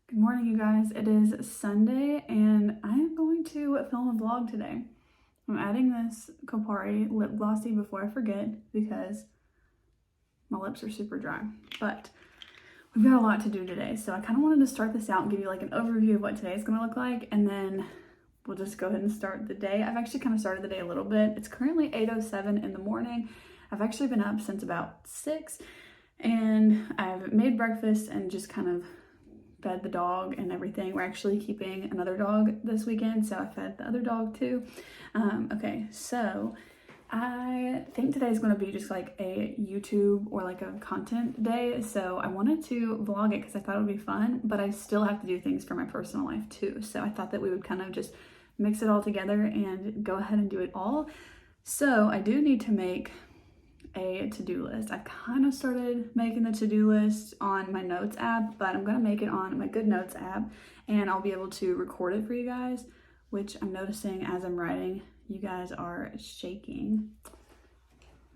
Good morning, you guys. It is Sunday and I am going to film a vlog today. I'm adding this Peri lip glossy before I forget because my lips are super dry. But we've got a lot to do today, so I kind of wanted to start this out and give you like an overview of what today's going to look like, and then we'll just go ahead and start the day. I've actually kind of started the day a little bit. It's currently 8:07 in the morning. I've actually been up since about 6 and I've made breakfast and just kind of fed the dog and everything. We're actually keeping another dog this weekend, so I fed the other dog too. Okay, so I think today is going to be just like a YouTube or like a content day, so I wanted to vlog it because I thought it would be fun, but I still have to do things for my personal life too, so I thought that we would kind of just mix it all together and go ahead and do it all. So I do need to make a to-do list. I kind of started making the to-do list on my notes app, but I'm going to make it on my Good Notes app, and I'll be able to record it for you guys, which I'm noticing as I'm writing, you guys are shaking.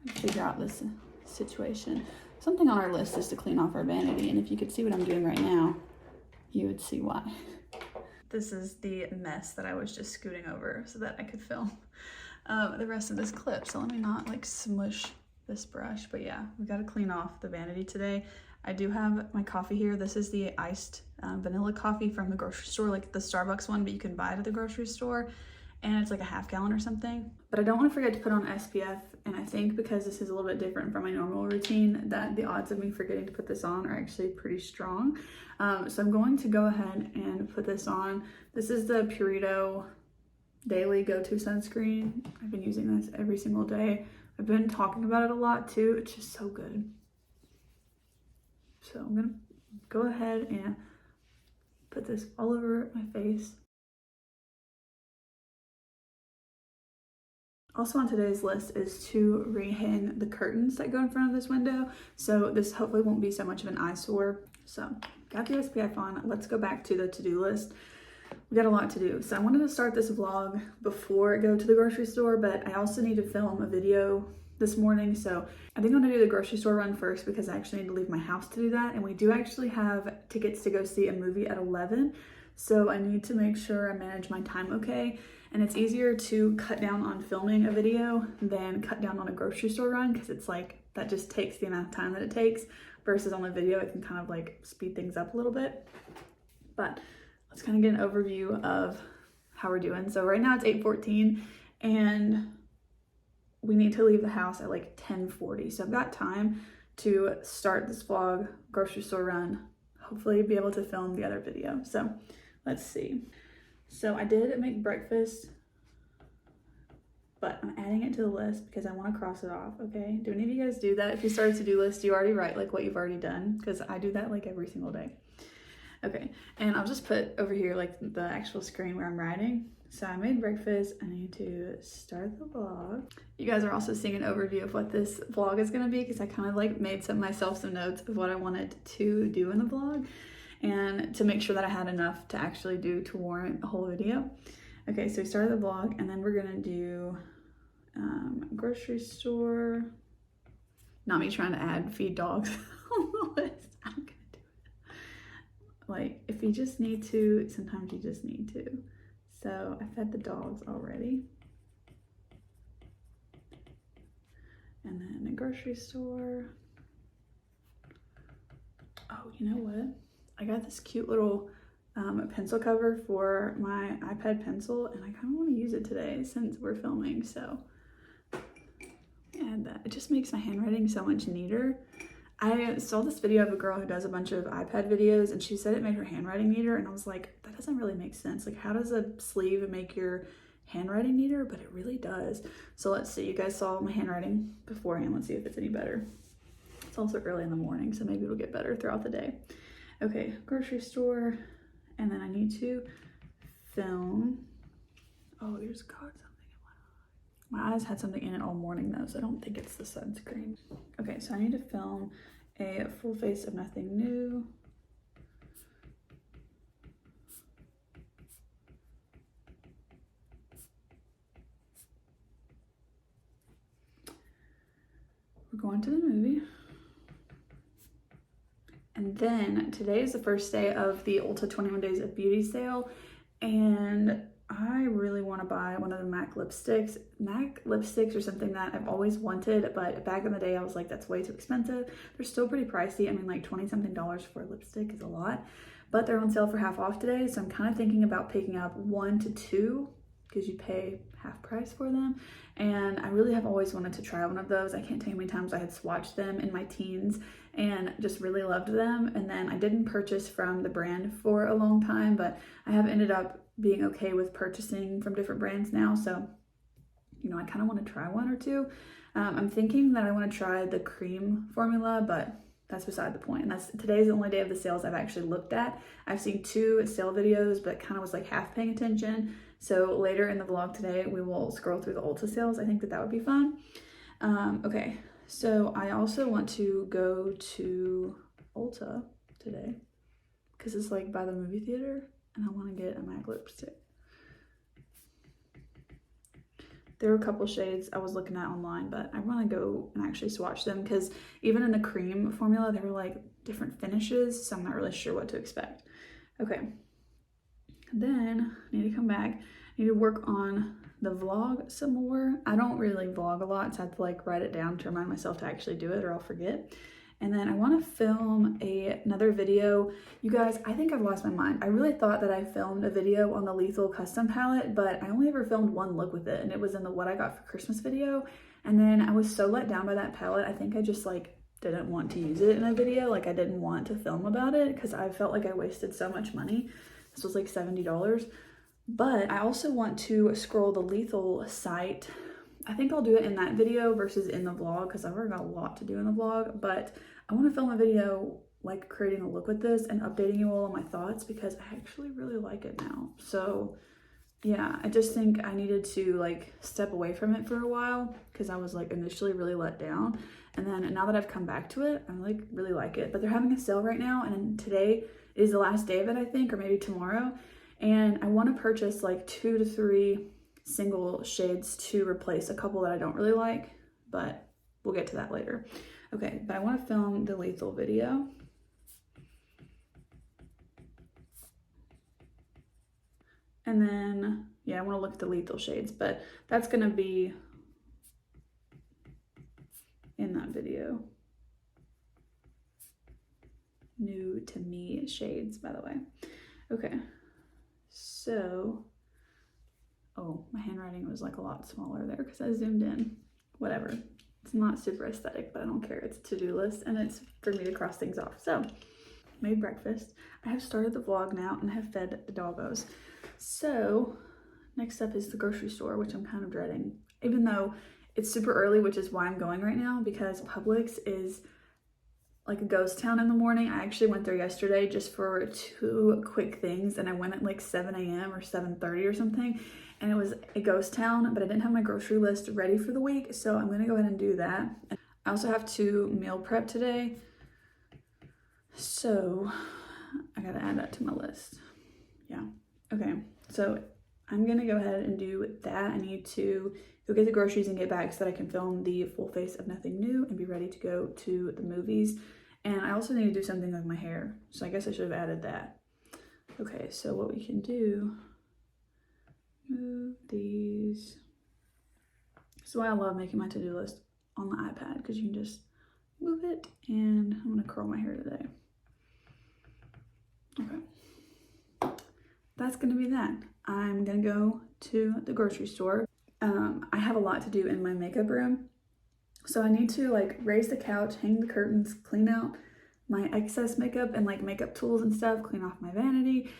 Figure out this situation. Something on our list is to clean off our vanity, and if you could see what I'm doing right now, you would see why. This is the mess that I was just scooting over so that I could film the rest of this clip. So let me not like smush this brush, but yeah, we got to clean off the vanity today. I do have my coffee here. This is the iced vanilla coffee from the grocery store, like the Starbucks one, but you can buy it at the grocery store, and it's like a half gallon or something. But I don't want to forget to put on SPF, and I think because this is a little bit different from my normal routine, that the odds of me forgetting to put this on are actually pretty strong. So I'm going to go ahead and put this on. This is the Purito Daily Go-To Sunscreen. I've been using this every single day. I've been talking about it a lot too. It's just so good. So I'm gonna go ahead and put this all over my face. Also on today's list is to rehang the curtains that go in front of this window. So this hopefully won't be so much of an eyesore. So got the SPF on. Let's go back to the to-do list. We got a lot to do. So I wanted to start this vlog before I go to the grocery store, but I also need to film a video this morning. So I think I'm gonna do the grocery store run first because I actually need to leave my house to do that. And we do actually have tickets to go see a movie at 11. So I need to make sure I manage my time okay. And it's easier to cut down on filming a video than cut down on a grocery store run, because it's like, that just takes the amount of time that it takes, versus on the video, it can kind of like speed things up a little bit. But let's kind of get an overview of how we're doing. So right now it's 8:14 and we need to leave the house at like 10:40. So I've got time to start this vlog, grocery store run, hopefully be able to film the other video. So let's see. So I did make breakfast, but I'm adding it to the list because I want to cross it off, okay? Do any of you guys do that? If you start a to-do list, you already write like what you've already done? Because I do that like every single day. Okay, and I'll just put over here like the actual screen where I'm writing. So I made breakfast. I need to start the vlog. You guys are also seeing an overview of what this vlog is gonna be, because I kind of like made myself some notes of what I wanted to do in the vlog and to make sure that I had enough to actually do to warrant a whole video. Okay, so we started the vlog, and then we're gonna do grocery store. Not me trying to feed dogs on the list. I'm gonna do it. Like, if you just need to, sometimes you just need to. So I fed the dogs already. And then a grocery store. Oh, you know what? I got this cute little pencil cover for my iPad pencil, and I kind of want to use it today since we're filming. So and it just makes my handwriting so much neater. I saw this video of a girl who does a bunch of iPad videos, and she said it made her handwriting neater, and I was like, that doesn't really make sense. Like, how does a sleeve make your handwriting neater? But it really does. So let's see, you guys saw my handwriting beforehand. Let's see if it's any better. It's also early in the morning, so maybe it'll get better throughout the day. Okay, grocery store, and then I need to film. Oh, you just caught something in my eye. My eyes had something in it all morning though, so I don't think it's the sunscreen. Okay, so I need to film a full face of nothing new. We're going to the movie. And then today is the first day of the Ulta 21 Days of Beauty sale, and I really want to buy one of the MAC lipsticks. MAC lipsticks are something that I've always wanted, but back in the day I was like, that's way too expensive. They're still pretty pricey. I mean, like $20-something for a lipstick is a lot, but they're on sale for half off today. So I'm kind of thinking about picking up 1 to 2 because you pay half price for them. And I really have always wanted to try one of those. I can't tell you how many times I had swatched them in my teens and just really loved them. And then I didn't purchase from the brand for a long time, but I have ended up being okay with purchasing from different brands now. So, you know, I kind of want to try 1 or 2. I'm thinking that I want to try the cream formula, but that's beside the point. And today's the only day of the sales I've actually looked at. I've seen 2 sale videos, but kind of was like half paying attention. So later in the vlog today, we will scroll through the Ulta sales. I think that would be fun. Okay, so I also want to go to Ulta today because it's like by the movie theater, and I want to get a MAC lipstick. There were a couple shades I was looking at online, but I want to go and actually swatch them because even in the cream formula, there were like different finishes, so I'm not really sure what to expect. Okay, then I need to come back. I need to work on the vlog some more. I don't really vlog a lot, so I have to like write it down to remind myself to actually do it or I'll forget. And then I want to film another video. You guys, I think I've lost my mind. I really thought that I filmed a video on the Lethal custom palette, but I only ever filmed 1 look with it, and it was in the What I Got for Christmas video. And then I was so let down by that palette. I think I just like didn't want to use it in a video. Like I didn't want to film about it because I felt like I wasted so much money. This was like $70. But I also want to scroll the Lethal site. I think I'll do it in that video versus in the vlog because I've already got a lot to do in the vlog, but I want to film a video like creating a look with this and updating you all on my thoughts because I actually really like it now. So yeah, I just think I needed to like step away from it for a while because I was like initially really let down. And then now that I've come back to it, I like really like it. But they're having a sale right now, and today is the last day of it, I think, or maybe tomorrow. And I want to purchase like 2 to 3 single shades to replace a couple that I don't really like, but we'll get to that later. Okay, but I want to film the Lethal video. And then, yeah, I want to look at the Lethal shades, but that's going to be in that video. New to me shades, by the way. Okay, so, oh, my handwriting was like a lot smaller there because I zoomed in. Whatever. It's not super aesthetic, but I don't care. It's a to-do list and it's for me to cross things off. So, made breakfast. I have started the vlog now and I have fed the doggos. So, next up is the grocery store, which I'm kind of dreading. Even though it's super early, which is why I'm going right now, because Publix is like a ghost town in the morning. I actually went there yesterday just for 2 quick things, and I went at like 7 a.m. or 7:30 or something, and it was a ghost town, but I didn't have my grocery list ready for the week, so I'm gonna go ahead and do that. I also have to meal prep today, so I gotta add that to my list. Yeah, okay, so I'm gonna go ahead and do that. I need to go get the groceries and get back so that I can film the full face of Nothing New and be ready to go to the movies. And I also need to do something with my hair, so I guess I should have added that. Okay, so what we can do, move these. That's why I love making my to-do list on the iPad, because you can just move it, and I'm gonna curl my hair today. Okay, that's gonna be that. I'm gonna go to the grocery store. I have a lot to do in my makeup room. So I need to like raise the couch, hang the curtains, clean out my excess makeup and like makeup tools and stuff, clean off my vanity.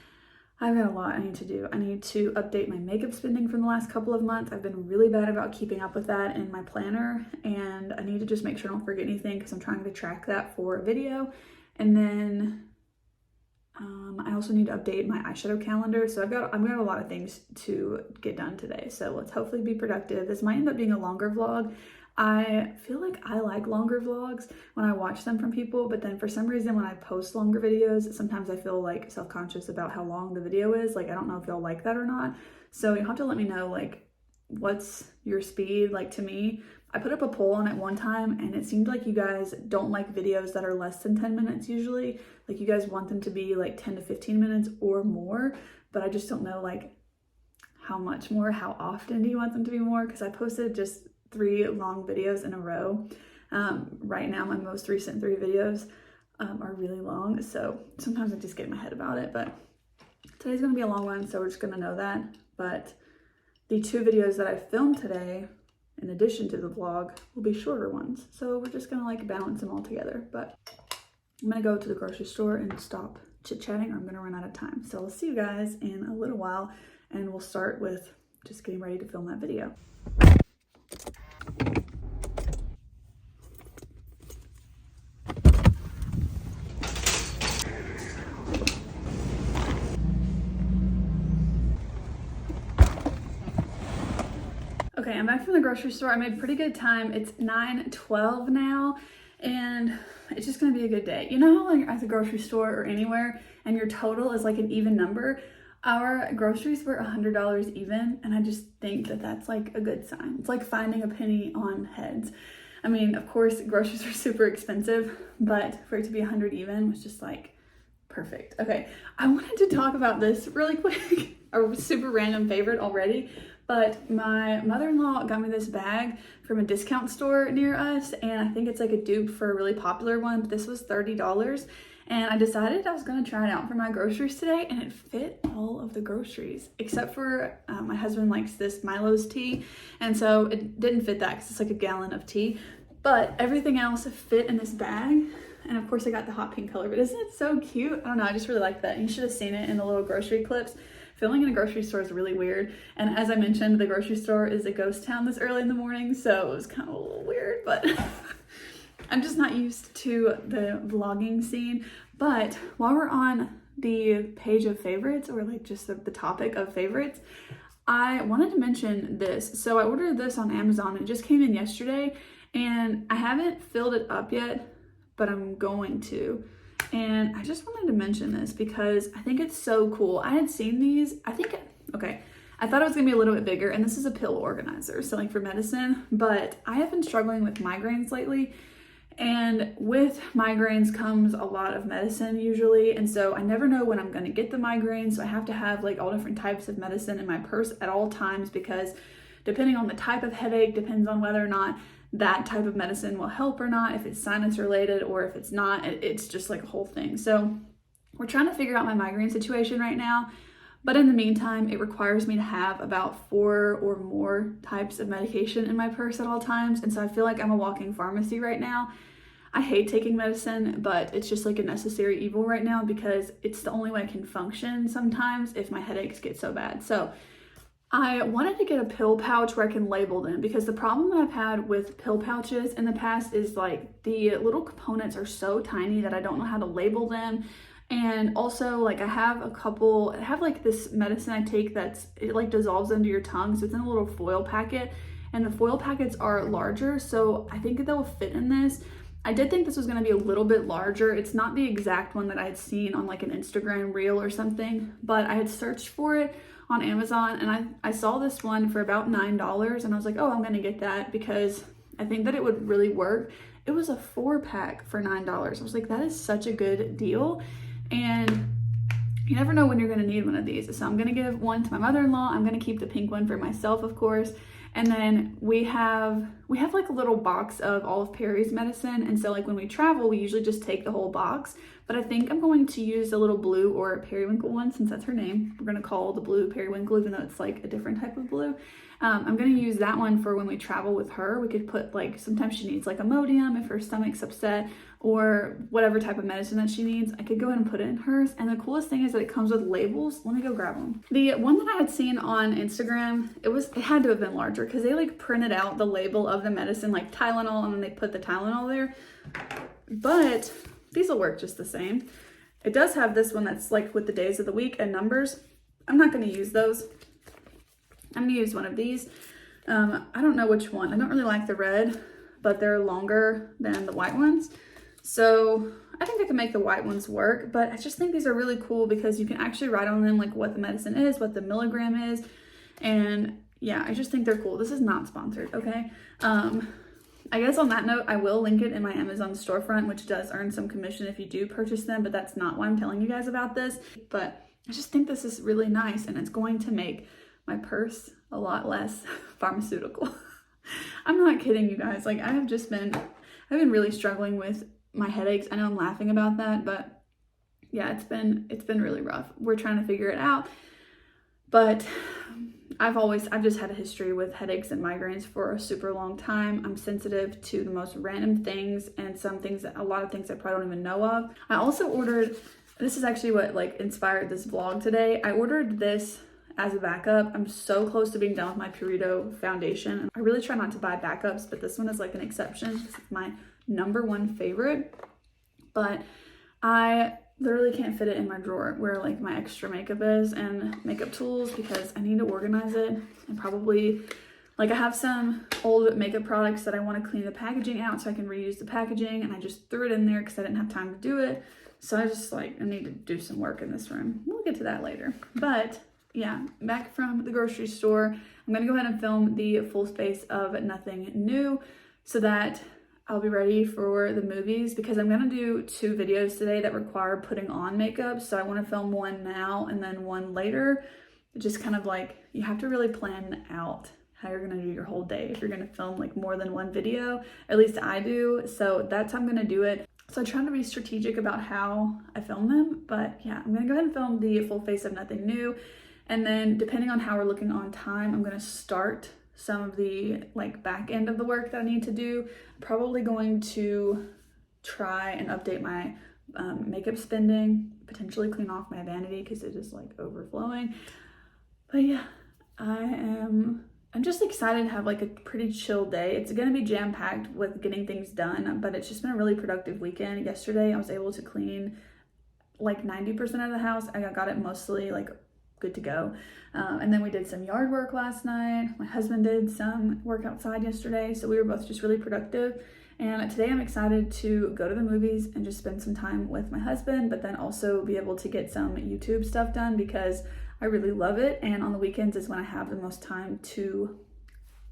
I've got a lot I need to do. I need to update my makeup spending from the last couple of months. I've been really bad about keeping up with that in my planner, and I need to just make sure I don't forget anything because I'm trying to track that for a video. And then I also need to update my eyeshadow calendar. So I've got a lot of things to get done today. So let's hopefully be productive. This might end up being a longer vlog. I feel like I like longer vlogs when I watch them from people, but then for some reason when I post longer videos, sometimes I feel like self-conscious about how long the video is. Like, I don't know if y'all like that or not. So you'll have to let me know, like, what's your speed? Like, to me, I put up a poll on it one time and it seemed like you guys don't like videos that are less than 10 minutes usually. Like you guys want them to be like 10 to 15 minutes or more, but I just don't know like how much more, how often do you want them to be more? Because I posted just 3 long videos in a row. Right now my most recent 3 videos are really long, so sometimes I just get in my head about it, but today's gonna be a long one, so we're just gonna know that. But the 2 videos that I filmed today, in addition to the vlog, will be shorter ones. So we're just gonna like balance them all together. But I'm gonna go to the grocery store and stop chit-chatting or I'm gonna run out of time. So I'll see you guys in a little while and we'll start with just getting ready to film that video. Okay, I'm back from the grocery store. I made pretty good time. It's 9:12 now, and it's just gonna be a good day. You know how like at the grocery store or anywhere, and your total is like an even number? Our groceries were $100 even, and I just think that that's like a good sign. It's like finding a penny on heads. I mean, of course, groceries are super expensive, but for it to be 100 even was just like perfect. Okay, I wanted to talk about this really quick. A super random favorite already. But my mother-in-law got me this bag from a discount store near us, and I think it's like a dupe for a really popular one, but this was $30. And I decided I was gonna try it out for my groceries today, and it fit all of the groceries, except for my husband likes this Milo's tea, and so it didn't fit that because it's like a gallon of tea, but everything else fit in this bag. And of course I got the hot pink color, but isn't it so cute? I don't know, I just really like that. You should have seen it in the little grocery clips. Filming in a grocery store is really weird. And as I mentioned, the grocery store is a ghost town this early in the morning, so it was kind of a little weird, but I'm just not used to the vlogging scene. But while we're on the page of favorites, or like just the topic of favorites, I wanted to mention this. So I ordered this on Amazon. It just came in yesterday, and I haven't filled it up yet, but I'm going to. And I just wanted to mention this because I think it's so cool. I had seen these, I thought it was gonna be a little bit bigger, and this is a pill organizer, so like for medicine, but I have been struggling with migraines lately, and with migraines comes a lot of medicine usually, and so I never know when I'm gonna get the migraine, so I have to have like all different types of medicine in my purse at all times, because depending on the type of headache, depends on whether or not that type of medicine will help or not, if it's sinus related, or if it's not, it's just like a whole thing. So we're trying to figure out my migraine situation right now, but in the meantime, it requires me to have about 4 or more types of medication in my purse at all times. And so I feel like I'm a walking pharmacy right now. I hate taking medicine, but it's just like a necessary evil right now because it's the only way I can function sometimes if my headaches get so bad. So I wanted to get a pill pouch where I can label them, because the problem that I've had with pill pouches in the past is like the little components are so tiny that I don't know how to label them. And also like I have like this medicine I take it like dissolves under your tongue, so it's in a little foil packet, and the foil packets are larger, so I think they'll fit in this. I did think this was going to be a little bit larger. It's not the exact one that I had seen on like an Instagram reel or something, but I had searched for it on Amazon, and I saw this one for about $9, and I was like, oh, I'm gonna get that because I think that it would really work. It was a 4-pack for $9. I was like, that is such a good deal, and you never know when you're gonna need one of these. So I'm gonna give one to my mother-in-law. I'm gonna keep the pink one for myself, of course. And then we have like a little box of all of Peri's medicine, and so like when we travel, we usually just take the whole box. But I think I'm going to use the little blue or periwinkle one, since that's her name. We're gonna call the blue periwinkle, even though it's like a different type of blue. I'm gonna use that one for when we travel with her. We could put like, sometimes she needs like Imodium if her stomach's upset, or whatever type of medicine that she needs. I could go ahead and put it in hers. And the coolest thing is that it comes with labels. Let me go grab them. The one that I had seen on Instagram, it had to have been larger because they like printed out the label of the medicine, like Tylenol, and then they put the Tylenol there. But these will work just the same. It does have this one that's like with the days of the week and numbers. I'm not gonna use those. I'm gonna use one of these. I don't know which one. I don't really like the red, but they're longer than the white ones. So I think I can make the white ones work, but I just think these are really cool because you can actually write on them like what the medicine is, what the milligram is, and yeah, I just think they're cool. This is not sponsored, okay? I guess on that note, I will link it in my Amazon storefront, which does earn some commission if you do purchase them, but that's not why I'm telling you guys about this. But I just think this is really nice, and it's going to make my purse a lot less pharmaceutical. I'm not kidding, you guys. Like, I've been really struggling with my headaches. I know I'm laughing about that, but yeah, it's been really rough. We're trying to figure it out, but I've just had a history with headaches and migraines for a super long time. I'm sensitive to the most random things, and a lot of things I probably don't even know of. I also ordered, this is actually what like inspired this vlog today. I ordered this as a backup. I'm so close to being done with my Purito foundation. I really try not to buy backups, but this one is like an exception. This is my #1 favorite, but I literally can't fit it in my drawer where like my extra makeup is and makeup tools, because I need to organize it. And probably like I have some old makeup products that I want to clean the packaging out so I can reuse the packaging, and I just threw it in there because I didn't have time to do it. So I just I need to do some work in this room. We'll get to that later. But yeah, back from the grocery store, I'm gonna go ahead and film the full face of Nothing New so that I'll be ready for the movies, because I'm gonna do 2 videos today that require putting on makeup. So I wanna film one now and then one later. Just kind of like, you have to really plan out how you're gonna do your whole day if you're gonna film like more than one video. At least I do. So that's how I'm gonna do it. So I'm trying to be strategic about how I film them. But yeah, I'm gonna go ahead and film the full face of Nothing New. And then depending on how we're looking on time, I'm gonna start some of the like back end of the work that I need to do. I'm probably going to try and update my makeup spending, potentially clean off my vanity because it is like overflowing. But yeah, I'm just excited to have like a pretty chill day. It's gonna be jam-packed with getting things done, but it's just been a really productive weekend. Yesterday I was able to clean like 90% of the house. I got it mostly like good to go. And then we did some yard work last night. My husband did some work outside yesterday. So we were both just really productive. And today I'm excited to go to the movies and just spend some time with my husband, but then also be able to get some YouTube stuff done because I really love it. And on the weekends is when I have the most time to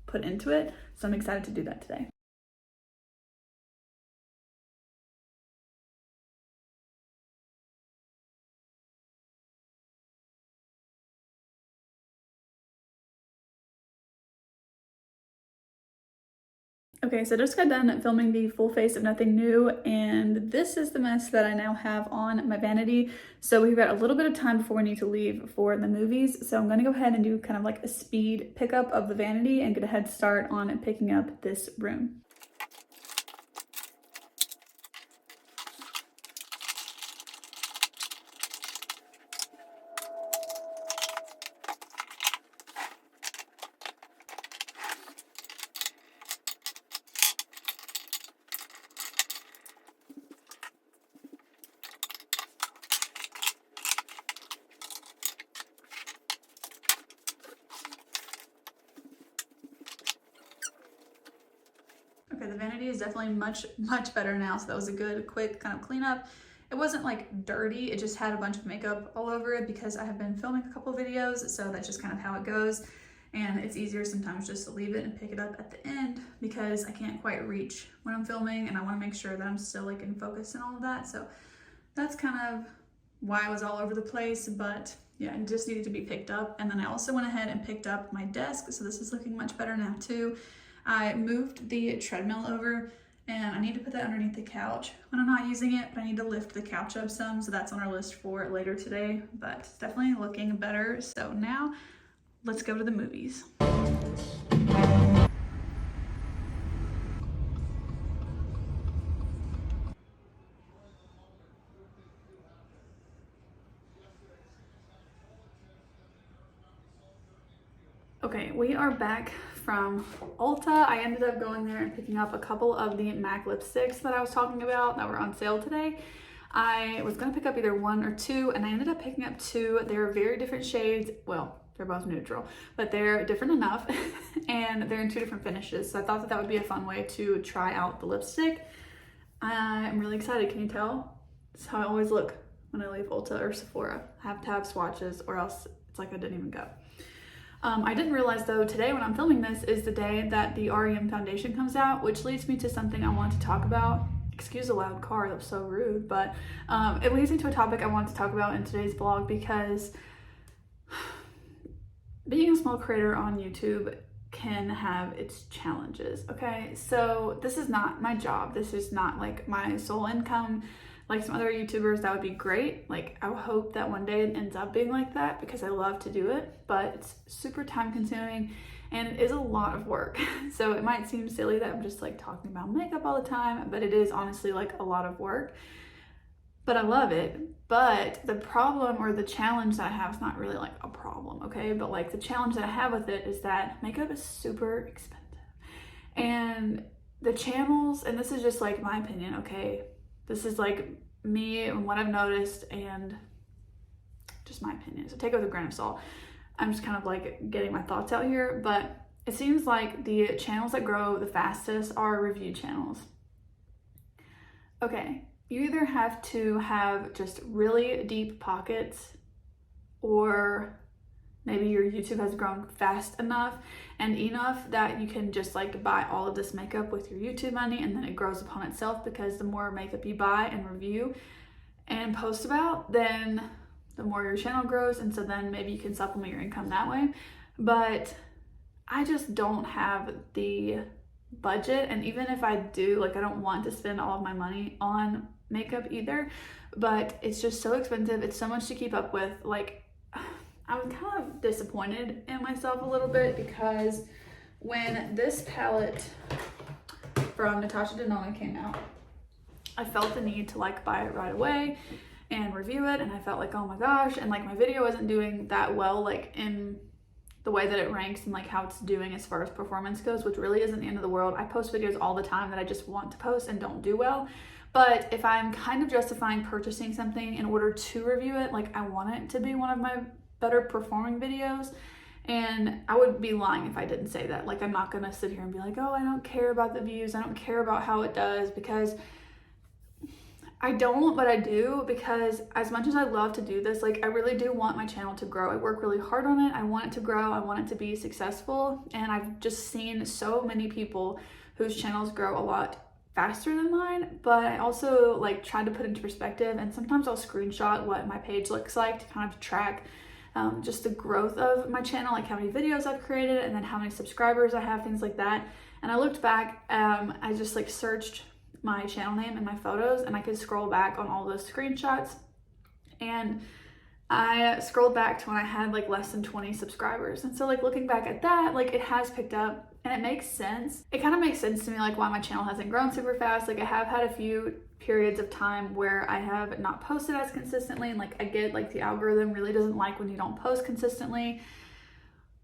put into it. So I'm excited to do that today. Okay, so just got done filming the full face of Nothing New, and this is the mess that I now have on my vanity. So we've got a little bit of time before we need to leave for the movies. So I'm gonna go ahead and do kind of like a speed pickup of the vanity and get a head start on picking up this room. Okay, the vanity is definitely much better now. So that was a good, quick kind of cleanup. It wasn't like dirty, it just had a bunch of makeup all over it because I have been filming a couple videos, so that's just kind of how it goes. And it's easier sometimes just to leave it and pick it up at the end because I can't quite reach when I'm filming, and I want to make sure that I'm still like in focus and all of that. So that's kind of why I was all over the place, but yeah, it just needed to be picked up. And then I also went ahead and picked up my desk, so this is looking much better now too. I moved the treadmill over, and I need to put that underneath the couch when I'm not using it, but I need to lift the couch up some, so that's on our list for later today, but it's definitely looking better. So now let's go to the movies. Okay, we are back from Ulta. I ended up going there and picking up a couple of the MAC lipsticks that I was talking about that were on sale today. I was gonna pick up either 1 or 2, and I ended up picking up 2. They're very different shades. Well, they're both neutral, but they're different enough and they're in 2 different finishes. So I thought that that would be a fun way to try out the lipstick. I'm really excited. Can you tell? This is how I always look when I leave Ulta or Sephora. I have to have swatches or else it's like I didn't even go. I didn't realize though, today when I'm filming this is the day that the REM foundation comes out, which leads me to something I want to talk about. Excuse the loud car, that was so rude, but it leads me to a topic I wanted to talk about in today's vlog, because being a small creator on YouTube can have its challenges, okay? So this is not my job. This is not like my sole income. Like some other YouTubers, that would be great. Like I hope that one day it ends up being like that, because I love to do it, but it's super time consuming and it is a lot of work. So it might seem silly that I'm just like talking about makeup all the time, but it is honestly like a lot of work. But I love it. But the problem or the challenge that I have is not really like a problem, okay? But like the challenge that I have with it is that makeup is super expensive. And the channels, and this is just like my opinion, okay? This is like me and what I've noticed and just my opinion. So take it with a grain of salt. I'm just kind of like getting my thoughts out here, but it seems like the channels that grow the fastest are review channels. Okay, you either have to have just really deep pockets, or maybe your YouTube has grown fast enough and enough that you can just like buy all of this makeup with your YouTube money, and then it grows upon itself, because the more makeup you buy and review and post about, then the more your channel grows, and so then maybe you can supplement your income that way. But I just don't have the budget, and even if I do, like I don't want to spend all of my money on makeup either, but it's just so expensive. It's so much to keep up with. Like I'm kind of disappointed in myself a little bit, because when this palette from Natasha Denona came out, I felt the need to like buy it right away and review it, and I felt like, oh my gosh, and like my video wasn't doing that well, like in the way that it ranks and like how it's doing as far as performance goes, which really isn't the end of the world. I post videos all the time that I just want to post and don't do well. But if I'm kind of justifying purchasing something in order to review it, like I want it to be one of my better performing videos, and I would be lying if I didn't say that. Like I'm not gonna sit here and be like, oh, I don't care about the views, I don't care about how it does, because I don't, but I do, because as much as I love to do this, like I really do want my channel to grow. I work really hard on it. I want it to grow. I want it to be successful. And I've just seen so many people whose channels grow a lot faster than mine, but I also like try to put into perspective, and sometimes I'll screenshot what my page looks like to kind of track just the growth of my channel, like how many videos I've created and then how many subscribers I have, things like that. And I looked back, I just like searched my channel name and my photos, and I could scroll back on all those screenshots, and I scrolled back to when I had like less than 20 subscribers. And so like looking back at that, like it has picked up, and it makes sense. It kind of makes sense to me, like why my channel hasn't grown super fast. Like I have had a few periods of time where I have not posted as consistently, and like I get like the algorithm really doesn't like when you don't post consistently,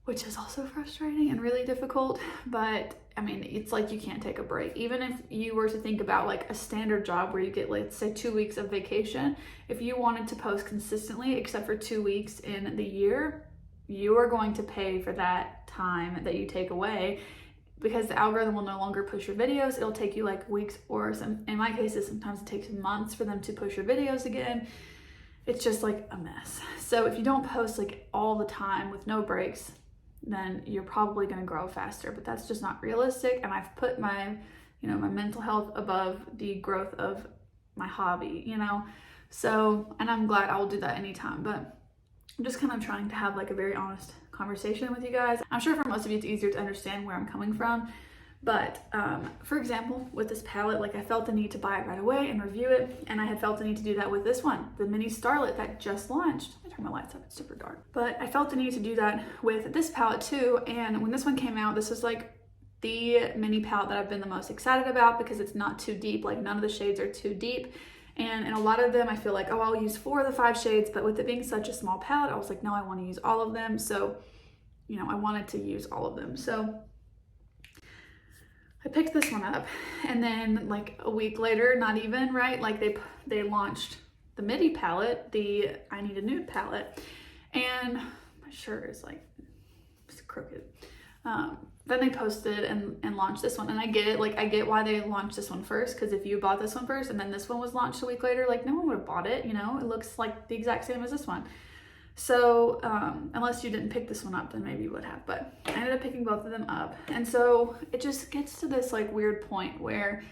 which is also frustrating and really difficult. But I mean, it's like you can't take a break. Even if you were to think about like a standard job where you get, let's say, 2 weeks of vacation, if you wanted to post consistently except for 2 weeks in the year, you are going to pay for that time that you take away, because the algorithm will no longer push your videos. It'll take you like weeks, or in my cases, sometimes it takes months for them to push your videos again. It's just like a mess. So if you don't post like all the time with no breaks, then you're probably going to grow faster, but that's just not realistic. And I've put my, my mental health above the growth of my hobby, So, and I'm glad I will do that anytime, but I'm just kind of trying to have like a very honest conversation with you guys. I'm sure for most of you it's easier to understand where I'm coming from, but for example, with this palette, like I felt the need to buy it right away and review it, and I had felt the need to do that with this one, the Mini Starlet that just launched. Let me turn my lights up, it's super dark. But I felt the need to do that with this palette too, and when this one came out, this was like the mini palette that I've been the most excited about, because it's not too deep, like none of the shades are too deep. And in a lot of them, I feel like, oh, I'll use 4 of the 5 shades, but with it being such a small palette, I was like, no, I want to use all of them. So, I wanted to use all of them. So I picked this one up, and then like a week later, not even, right? Like they launched the midi palette, the I Need a Nude palette, and my shirt is like, it's crooked. Then they posted and launched this one, and I get it. Like I get why they launched this one first, because if you bought this one first and then this one was launched a week later, like no one would have bought it, It looks like the exact same as this one. So unless you didn't pick this one up, then maybe you would have, but I ended up picking both of them up. And so it just gets to this like weird point where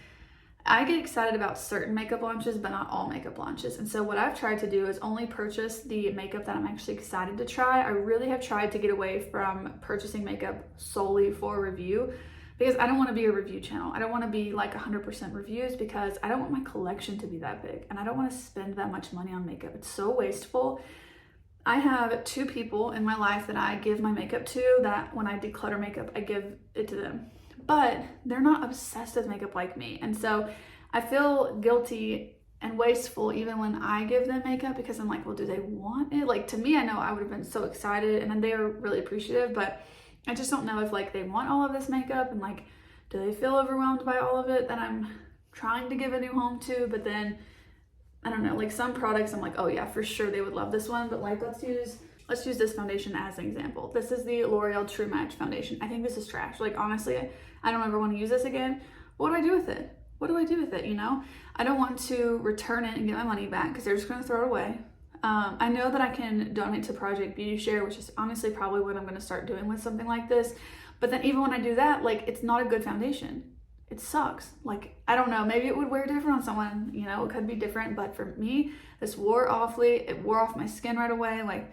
I get excited about certain makeup launches, but not all makeup launches. And so what I've tried to do is only purchase the makeup that I'm actually excited to try. I really have tried to get away from purchasing makeup solely for review, because I don't want to be a review channel. I don't want to be like 100% reviews, because I don't want my collection to be that big, and I don't want to spend that much money on makeup. It's so wasteful. I have 2 people in my life that I give my makeup to, that when I declutter makeup, I give it to them. But they're not obsessed with makeup like me. And so I feel guilty and wasteful even when I give them makeup, because I'm like, well, do they want it? Like, to me, I know I would have been so excited, and then they are really appreciative, but I just don't know if like they want all of this makeup, and like, do they feel overwhelmed by all of it that I'm trying to give a new home to? But then I don't know, like some products I'm like, oh yeah, for sure they would love this one. But like, let's use this foundation as an example. This is the L'Oreal True Match foundation. I think this is trash. Like, honestly, I don't ever want to use this again. What do I do with it? What do I do with it? You know, I don't want to return it and get my money back, because they're just going to throw it away. I know that I can donate to Project Beauty Share, which is honestly probably what I'm going to start doing with something like this. But then even when I do that, like, it's not a good foundation. It sucks. Like, I don't know, maybe it would wear different on someone, you know, it could be different, but for me, this wore awfully. It wore off my skin right away. Like,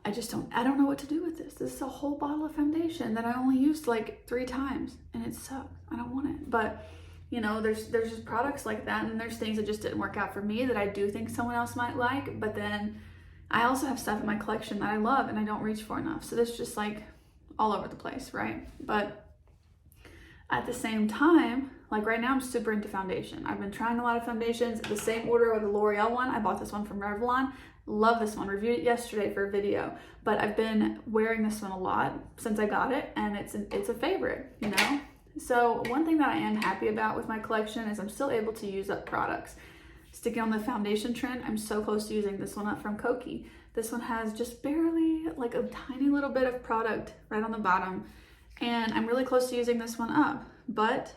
I don't know what to do with this. This is a whole bottle of foundation that I only used like 3 times, and it sucks. I don't want it. But you know, there's just products like that, and there's things that just didn't work out for me that I do think someone else might like. But then I also have stuff in my collection that I love and I don't reach for enough. So this just like all over the place, right? But at the same time, like right now I'm super into foundation. I've been trying a lot of foundations. The same order with the L'Oreal one. I bought this one from Revlon. Love this one. Reviewed it yesterday for a video. But I've been wearing this one a lot since I got it, and it's a favorite, you know? So one thing that I am happy about with my collection is I'm still able to use up products. Sticking on the foundation trend, I'm so close to using this one up from Koki. This one has just barely like a tiny little bit of product right on the bottom. And I'm really close to using this one up, but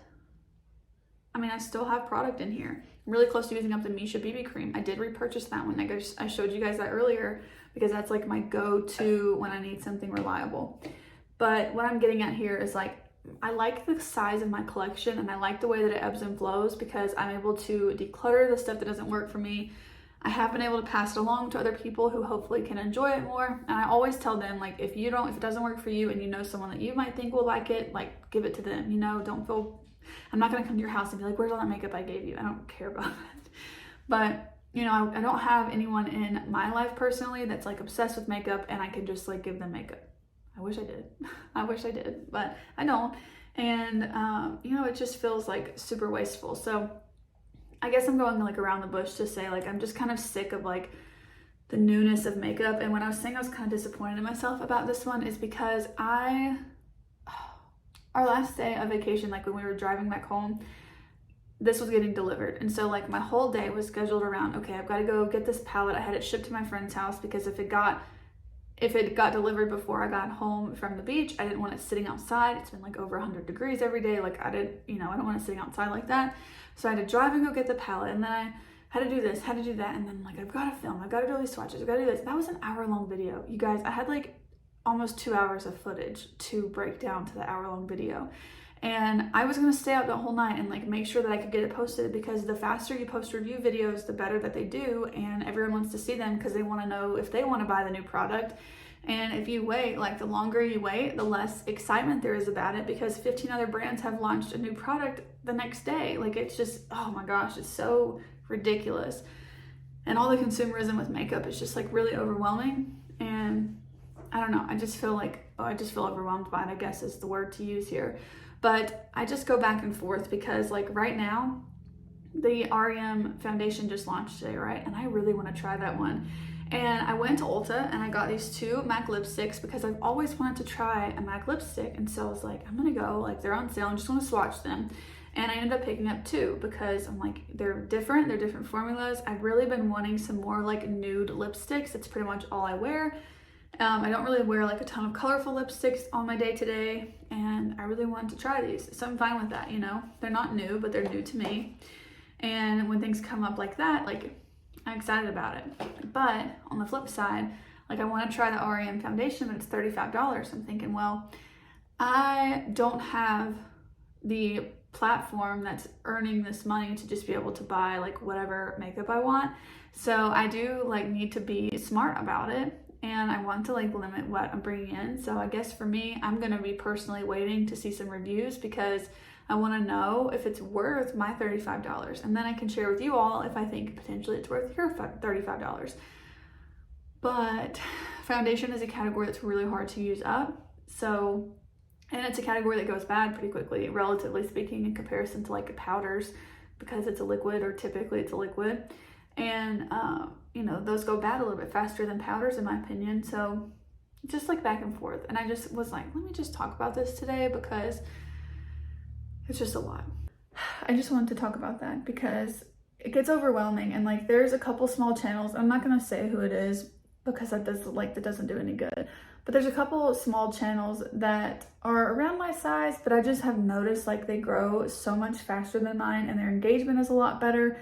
I mean, I still have product in here. I'm really close to using up the Misha BB cream. I did repurchase that one. I showed you guys that earlier, because that's like my go-to when I need something reliable. But what I'm getting at here is like, I like the size of my collection, and I like the way that it ebbs and flows, because I'm able to declutter the stuff that doesn't work for me. I have been able to pass it along to other people who hopefully can enjoy it more. And I always tell them, like, if it doesn't work for you and you know someone that you might think will like it, like, give it to them. You know, I'm not going to come to your house and be like, where's all that makeup I gave you? I don't care about that. But, you know, I don't have anyone in my life personally that's like obsessed with makeup, and I can just like give them makeup. I wish I did. I wish I did, but I don't. And, you know, it just feels like super wasteful. So I guess I'm going like around the bush to say, like, I'm just kind of sick of like the newness of makeup. And when I was saying I was kind of disappointed in myself about this one, is because our last day of vacation, like when we were driving back home, this was getting delivered. And so like my whole day was scheduled around, okay, I've got to go get this palette. I had it shipped to my friend's house, because if it got delivered before I got home from the beach, I didn't want it sitting outside. It's been like over 100 degrees every day. Like I don't want it sitting outside like that. So I had to drive and go get the palette, and then I had to do this, had to do that. And then like, I've got to film, I've got to do all these swatches, I've got to do this. That was an hour-long video. You guys, I had like almost 2 hours of footage to break down to the hour-long video. And I was going to stay out the whole night and like make sure that I could get it posted, because the faster you post review videos, the better that they do. And everyone wants to see them because they want to know if they want to buy the new product. And if you wait, like the longer you wait, the less excitement there is about it, because 15 other brands have launched a new product the next day. Like, it's just, oh my gosh, it's so ridiculous. And all the consumerism with makeup is just like really overwhelming. And I don't know, I just feel overwhelmed by it, I guess is the word to use here. But I just go back and forth, because like right now, the REM foundation just launched today, right? And I really want to try that one. And I went to Ulta and I got these 2 MAC lipsticks, because I've always wanted to try a MAC lipstick. And so I was like, I'm gonna go, like they're on sale, I'm just gonna swatch them. And I ended up picking up 2, because I'm like, they're different formulas. I've really been wanting some more like nude lipsticks. That's pretty much all I wear. I don't really wear like a ton of colorful lipsticks on my day-to-day, and I really wanted to try these. So I'm fine with that, you know? They're not new, but they're new to me. And when things come up like that, like I'm excited about it. But on the flip side, Like I want to try the REM foundation, but it's $35. I'm thinking, well, I don't have the platform that's earning this money to just be able to buy like whatever makeup I want. So I do like need to be smart about it, and I want to like limit what I'm bringing in. So I guess for me, I'm going to be personally waiting to see some reviews because I want to know if it's worth my $35, and then I can share with you all if I think potentially it's worth your $35. But foundation is a category that's really hard to use up. So, and it's a category that goes bad pretty quickly, relatively speaking, in comparison to like powders, because it's a liquid, or typically it's a liquid. And, you know, those go bad a little bit faster than powders in my opinion. So just like back and forth. And I just was like, let me just talk about this today because it's just a lot. I just wanted to talk about that because it gets overwhelming, and like there's a couple small channels. I'm not gonna say who it is because that doesn't do any good. But there's a couple small channels that are around my size, but I just have noticed like they grow so much faster than mine, and their engagement is a lot better.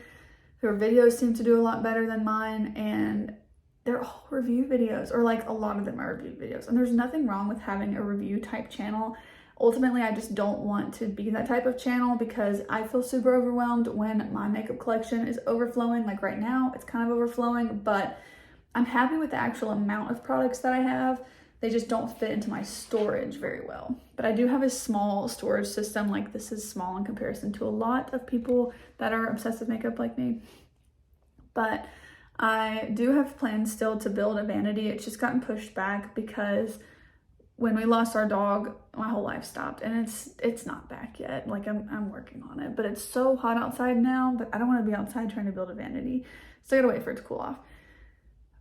Their videos seem to do a lot better than mine, and they're all review videos, or like a lot of them are review videos. And there's nothing wrong with having a review type channel. Ultimately, I just don't want to be that type of channel because I feel super overwhelmed when my makeup collection is overflowing. Like right now, it's kind of overflowing, but I'm happy with the actual amount of products that I have. They just don't fit into my storage very well. But I do have a small storage system. Like this is small in comparison to a lot of people that are obsessed with makeup like me. But I do have plans still to build a vanity. It's just gotten pushed back because when we lost our dog, my whole life stopped, and it's not back yet. Like I'm working on it, but it's so hot outside now, but I don't want to be outside trying to build a vanity. So I gotta wait for it to cool off.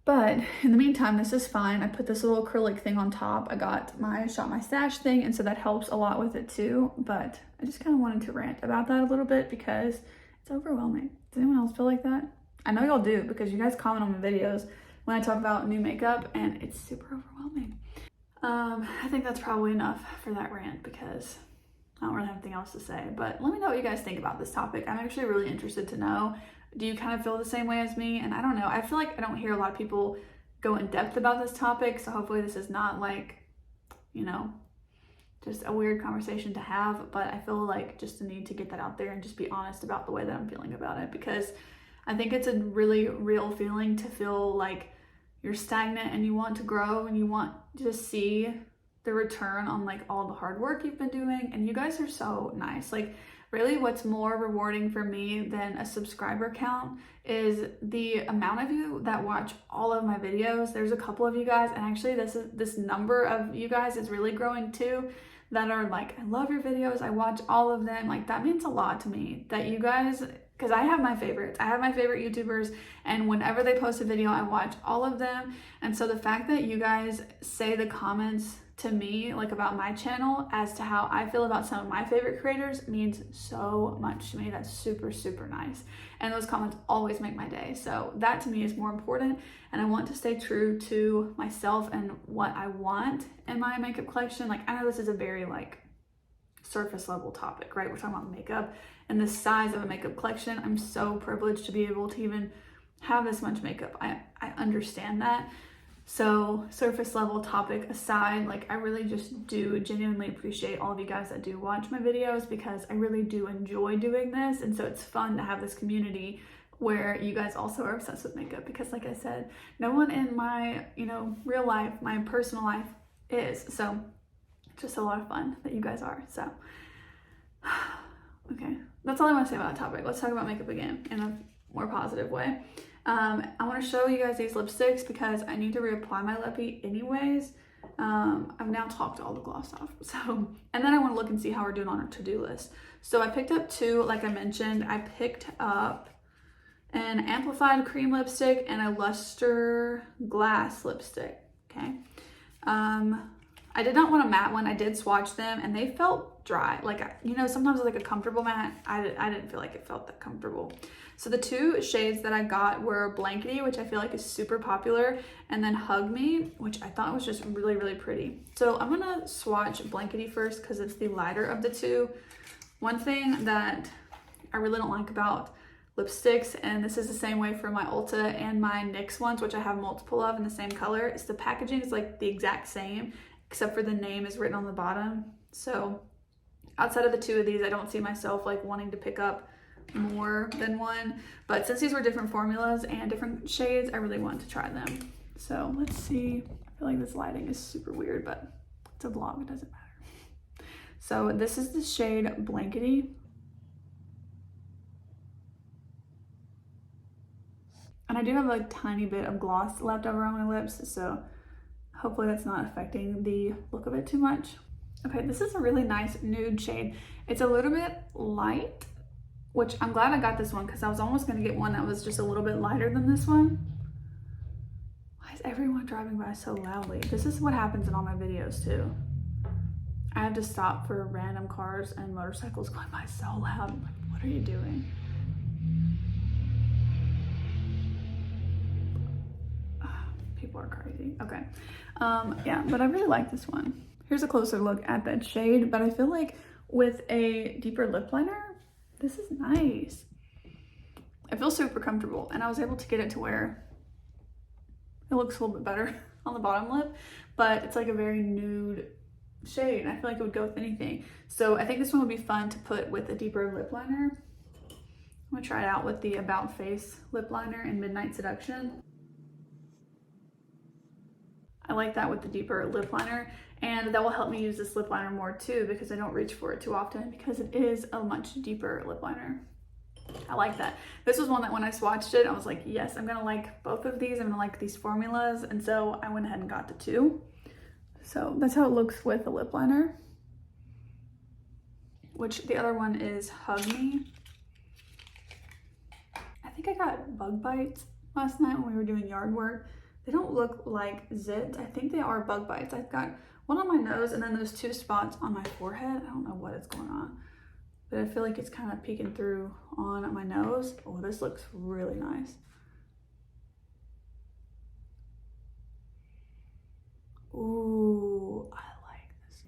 But in the meantime, this is fine. I put this little acrylic thing on top. I got my Shop My Stash thing, and so that helps a lot with it too. But I just kind of wanted to rant about that a little bit because it's overwhelming. Does anyone else feel like that? I know y'all do because you guys comment on my videos when I talk about new makeup, and it's super overwhelming. I think that's probably enough for that rant because I don't really have anything else to say. But let me know what you guys think about this topic. I'm actually really interested to know. Do you kind of feel the same way as me? And I don't know. I feel like I don't hear a lot of people go in depth about this topic. So hopefully this is not like, you know, just a weird conversation to have. But I feel like just the need to get that out there and just be honest about the way that I'm feeling about it. Because I think it's a really real feeling to feel like you're stagnant and you want to grow and you want to see the return on like all the hard work you've been doing. And you guys are so nice. Like really what's more rewarding for me than a subscriber count is the amount of you that watch all of my videos. There's a couple of you guys, and actually this number of you guys is really growing too, that are like, I love your videos, I watch all of them. Like that means a lot to me that you guys, because I have my favorites. I have my favorite YouTubers, and whenever they post a video, I watch all of them. And so the fact that you guys say the comments to me, like about my channel, as to how I feel about some of my favorite creators means so much to me. That's super, super nice. And those comments always make my day. So that to me is more important. And I want to stay true to myself and what I want in my makeup collection. Like I know this is a very like surface level topic, right? We're talking about makeup and the size of a makeup collection. I'm so privileged to be able to even have this much makeup. I understand that. So surface level topic aside, like I really just do genuinely appreciate all of you guys that do watch my videos because I really do enjoy doing this. And so it's fun to have this community where you guys also are obsessed with makeup because like I said, no one in my, you know, real life, my personal life is. So it's just a lot of fun that you guys are. So, okay, that's all I want to say about that topic. Let's talk about makeup again in a more positive way. I want to show you guys these lipsticks because I need to reapply my lippy anyways. I've now topped all the gloss off. So, and then I want to look and see how we're doing on our to-do list. So I picked up two, like I mentioned. I picked up an amplified cream lipstick and a luster glass lipstick, okay? I did not want a matte one. I did swatch them and they felt dry. Like, you know, sometimes like a comfortable matte, I didn't feel like it felt that comfortable. So the two shades that I got were Blankety, which I feel like is super popular, and then Hug Me, which I thought was just really, really pretty. So I'm gonna swatch Blankety first because it's the lighter of the two. One thing that I really don't like about lipsticks, and this is the same way for my Ulta and my NYX ones, which I have multiple of in the same color. It's the packaging is like the exact same, except for the name is written on the bottom. So outside of the two of these, I don't see myself like wanting to pick up more than one, but since these were different formulas and different shades, I really wanted to try them. So let's see. I feel like this lighting is super weird, but it's a vlog, it doesn't matter. So this is the shade Blankety. And I do have a tiny bit of gloss left over on my lips, so hopefully that's not affecting the look of it too much. Okay, this is a really nice nude shade. It's a little bit light, which I'm glad I got this one because I was almost gonna get one that was just a little bit lighter than this one. Why is everyone driving by so loudly? This is what happens in all my videos too. I have to stop for random cars and motorcycles going by so loud. I'm like, what are you doing? People are crazy. Okay. Yeah, but I really like this one. Here's a closer look at that shade, but I feel like with a deeper lip liner, this is nice. I feel super comfortable, and I was able to get it to where it looks a little bit better on the bottom lip, but it's like a very nude shade, and I feel like it would go with anything. So I think this one would be fun to put with a deeper lip liner. I'm gonna try it out with the About Face lip liner in Midnight Seduction. I like that with the deeper lip liner, and that will help me use this lip liner more too because I don't reach for it too often because it is a much deeper lip liner. I like that. This was one that when I swatched it, I was like, yes, I'm gonna like both of these. I'm gonna like these formulas, and so I went ahead and got the two. So that's how it looks with the lip liner, which the other one is Hug Me. I think I got bug bites last night when we were doing yard work. They don't look like zits. I think they are bug bites. I've got one on my nose and then those two spots on my forehead. I don't know what is going on, but I feel like it's kind of peeking through on my nose. Oh, this looks really nice. Ooh, I like this.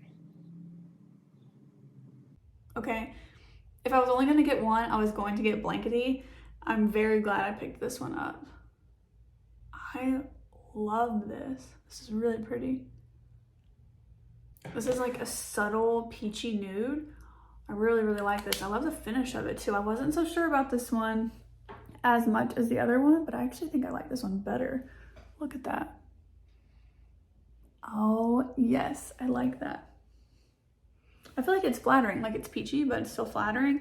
Okay, if I was only gonna get one, I was going to get Blankety. I'm very glad I picked this one up. I love this. This is really pretty. This is like a subtle peachy nude. I really, really like this. I love the finish of it too. I wasn't so sure about this one as much as the other one, but I actually think I like this one better. Look at that. Oh yes, I like that. I feel like it's flattering, like it's peachy, but it's still flattering.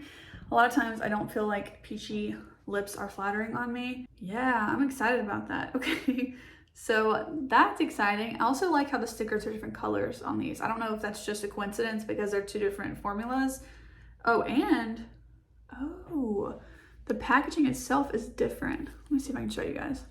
A lot of times I don't feel like peachy lips are flattering on me. Yeah, I'm excited about that. Okay. So that's exciting. I also like how the stickers are different colors on these. I don't know if that's just a coincidence because they're two different formulas. Oh, and, oh, the packaging itself is different. Let me see if I can show you guys.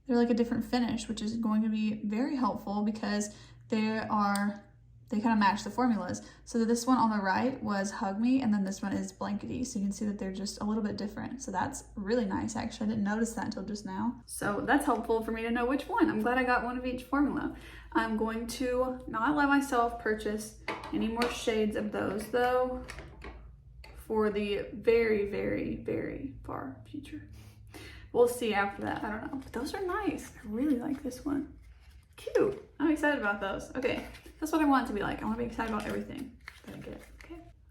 They're like a different finish, which is going to be very helpful because they kind of match the formulas. So this one on the right was Hug Me, and then this one is Blankety. So you can see that they're just a little bit different. So that's really nice, actually. I didn't notice that until just now. So that's helpful for me to know which one. I'm glad I got one of each formula. I'm going to not let myself purchase any more shades of those though for the very, very, very far future. We'll see after that, I don't know. But those are nice. I really like this one. Cute. I'm excited about those. Okay, that's what I want it to be like. I want to be excited about everything that I get.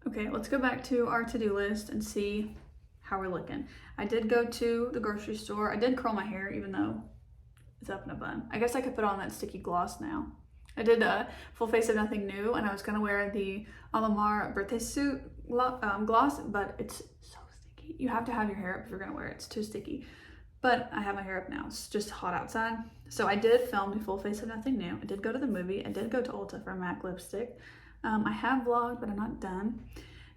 Okay, let's go back to our to-do list and see how we're looking. I did go to the grocery store. I did curl my hair even though it's up in a bun. I guess I could put on that sticky gloss now. I did a Full Face of Nothing New, and I was gonna wear the Alamar birthday suit gloss, but it's so sticky. You have to have your hair up if you're gonna wear it. It's too sticky. But I have my hair up now. It's just hot outside. So I did film the Full Face of Nothing New. I did go to the movie. I did go to Ulta for a MAC lipstick. I have vlogged, but I'm not done.